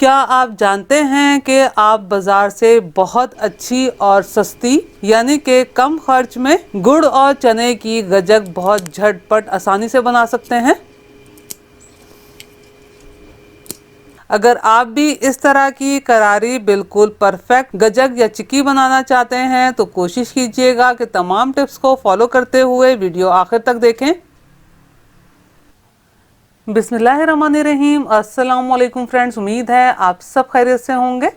क्या आप जानते हैं कि आप बाजार से बहुत अच्छी और सस्ती यानी कि कम खर्च में गुड़ और चने की गजक बहुत झटपट आसानी से बना सकते हैं। अगर आप भी इस तरह की करारी बिल्कुल परफेक्ट गजक या चिक्की बनाना चाहते हैं तो कोशिश कीजिएगा कि तमाम टिप्स को फॉलो करते हुए वीडियो आखिर तक देखें। बिस्मिल्लाहिर्रहमानिर्रहीम। अस्सलाम वालेकुम फ्रेंड्स, उम्मीद है आप सब खैरियत से होंगे।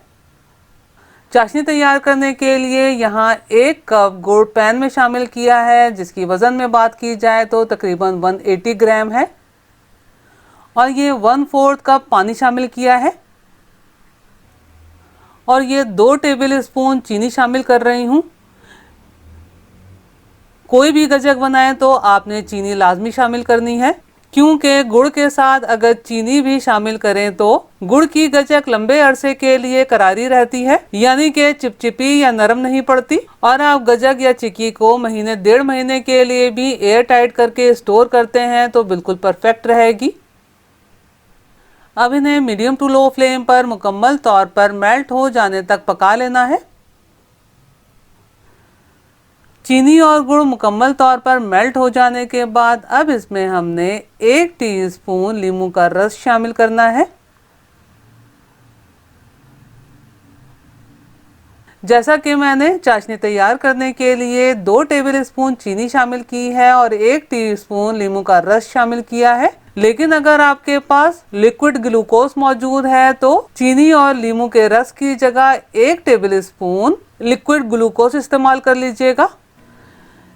चाशनी तैयार करने के लिए यहाँ 1 कप गुड़ पैन में शामिल किया है, जिसकी वज़न में बात की जाए तो तकरीबन 180 ग्राम है। और ये 1/4 कप पानी शामिल किया है और ये 2 टेबल स्पून चीनी शामिल कर रही हूँ। कोई भी गजक बनाए तो आपने चीनी लाजमी शामिल करनी है, क्योंकि गुड़ के साथ अगर चीनी भी शामिल करें तो गुड़ की गजक लंबे अरसे के लिए करारी रहती है, यानी कि चिपचिपी या नरम नहीं पड़ती। और आप गजक या चिक्की को महीने 1.5 महीने के लिए भी एयर टाइट करके स्टोर करते हैं तो बिल्कुल परफेक्ट रहेगी। अब इन्हें मीडियम टू लो फ्लेम पर मुकम्मल तौर पर मेल्ट हो जाने तक पका लेना है। चीनी और गुड़ मुकम्मल तौर पर मेल्ट हो जाने के बाद अब इसमें हमने 1 टीस्पून नींबू का रस शामिल करना है। जैसा कि मैंने चाशनी तैयार करने के लिए 2 टेबल स्पून चीनी शामिल की है और 1 टीस्पून नींबू का रस शामिल किया है, लेकिन अगर आपके पास लिक्विड ग्लूकोज मौजूद है तो चीनी और नींबू के रस की जगह 1 टेबल स्पून लिक्विड ग्लूकोज इस्तेमाल कर लीजिएगा।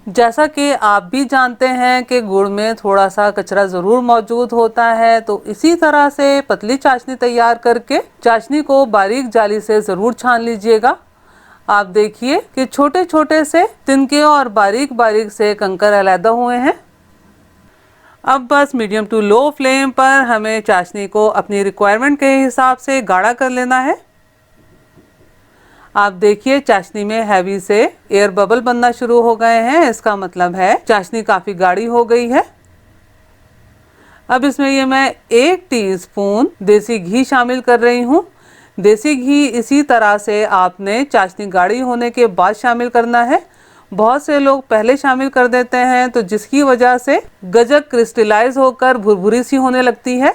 जैसा कि आप भी जानते हैं कि गुड़ में थोड़ा सा कचरा ज़रूर मौजूद होता है, तो इसी तरह से पतली चाशनी तैयार करके चाशनी को बारीक जाली से ज़रूर छान लीजिएगा। आप देखिए कि छोटे छोटे से तिनके और बारीक बारीक से कंकर अलहदा हुए हैं। अब बस मीडियम टू लो फ्लेम पर हमें चाशनी को अपनी रिक्वायरमेंट के हिसाब से गाढ़ा कर लेना है। आप देखिए चाशनी में हैवी से एयर बबल बनना शुरू हो गए हैं, इसका मतलब है चाशनी काफ़ी गाढ़ी हो गई है। अब इसमें ये मैं 1 टीस्पून देसी घी शामिल कर रही हूँ। देसी घी इसी तरह से आपने चाशनी गाढ़ी होने के बाद शामिल करना है। बहुत से लोग पहले शामिल कर देते हैं, तो जिसकी वजह से गजक क्रिस्टलाइज होकर भुरभुरी सी होने लगती है।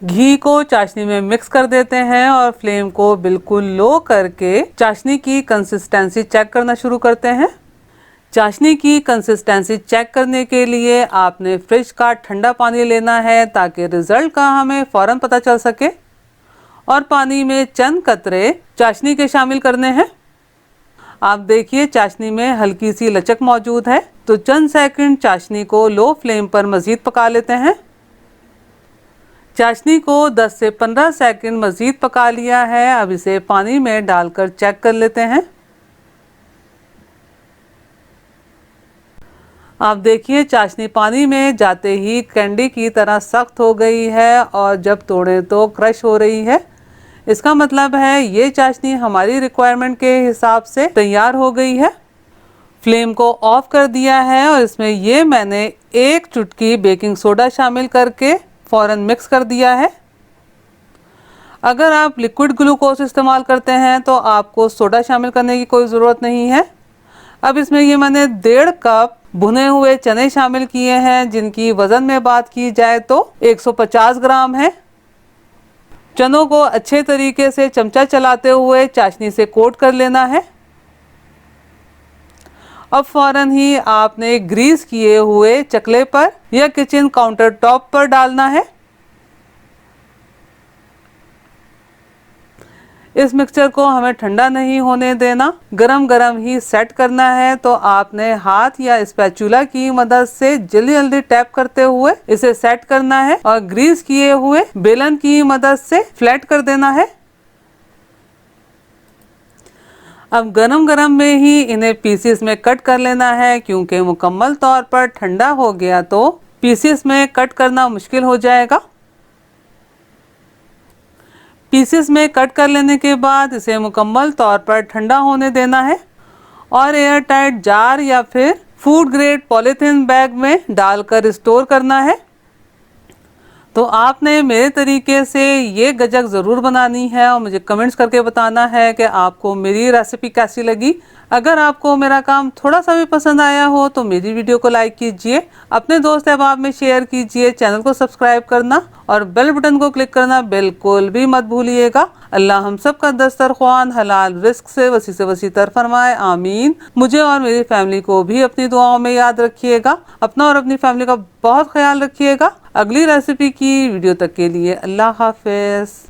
घी को चाशनी में मिक्स कर देते हैं और फ्लेम को बिल्कुल लो करके चाशनी की कंसिस्टेंसी चेक करना शुरू करते हैं। चाशनी की कंसिस्टेंसी चेक करने के लिए आपने फ्रिज का ठंडा पानी लेना है ताकि रिजल्ट का हमें फ़ौरन पता चल सके। और पानी में चंद कतरे चाशनी के शामिल करने हैं। आप देखिए चाशनी में हल्की सी लचक मौजूद है, तो चंद सेकंड चाशनी को लो फ्लेम पर मज़ीद पका लेते हैं। चाशनी को 10 से 15 सेकंड मज़ीद पका लिया है। अब इसे पानी में डालकर चेक कर लेते हैं। आप देखिए चाशनी पानी में जाते ही कैंडी की तरह सख्त हो गई है और जब तोड़ें तो क्रश हो रही है। इसका मतलब है ये चाशनी हमारी रिक्वायरमेंट के हिसाब से तैयार हो गई है। फ्लेम को ऑफ कर दिया है और इसमें ये मैंने 1 चुटकी बेकिंग सोडा शामिल करके फ़ौरन मिक्स कर दिया है। अगर आप लिक्विड ग्लूकोज इस्तेमाल करते हैं तो आपको सोडा शामिल करने की कोई ज़रूरत नहीं है। अब इसमें ये मैंने 1.5 कप भुने हुए चने शामिल किए हैं, जिनकी वज़न में बात की जाए तो 150 ग्राम है। चनों को अच्छे तरीके से चमचा चलाते हुए चाशनी से कोट कर लेना है। अब फ़ौरन ही आपने ग्रीस किए हुए चकले पर या किचन काउंटर टॉप पर डालना है। इस मिक्सचर को हमें ठंडा नहीं होने देना, गरम गरम ही सेट करना है। तो आपने हाथ या स्पैचुला की मदद से जल्दी जल्दी टैप करते हुए इसे सेट करना है और ग्रीस किए हुए बेलन की मदद से फ्लैट कर देना है। अब गरम गरम में ही इन्हें पीसेस में कट कर लेना है, क्योंकि मुकम्मल तौर पर ठंडा हो गया तो पीसेस में कट करना मुश्किल हो जाएगा। पीसेस में कट कर लेने के बाद इसे मुकम्मल तौर पर ठंडा होने देना है और एयर टाइट जार या फिर फूड ग्रेड पॉलीथीन बैग में डालकर स्टोर करना है। तो आपने मेरे तरीके से ये गजक ज़रूर बनानी है और मुझे कमेंट्स करके बताना है कि आपको मेरी रेसिपी कैसी लगी। अगर आपको मेरा काम थोड़ा सा भी पसंद आया हो तो मेरी वीडियो को लाइक कीजिए, अपने दोस्त अहबाब में शेयर कीजिए, चैनल को सब्सक्राइब करना और बेल बटन को क्लिक करना बिल्कुल भी मत भूलिएगा। अल्लाह हम सब का दस्तरख्वान हलाल रिस्क से वसी तर फरमाए, आमीन। मुझे और मेरी फैमिली को भी अपनी दुआओं में याद रखिएगा। अपना और अपनी फैमिली का बहुत ख्याल रखिएगा। अगली रेसिपी की वीडियो तक के लिए अल्लाह हाफिज।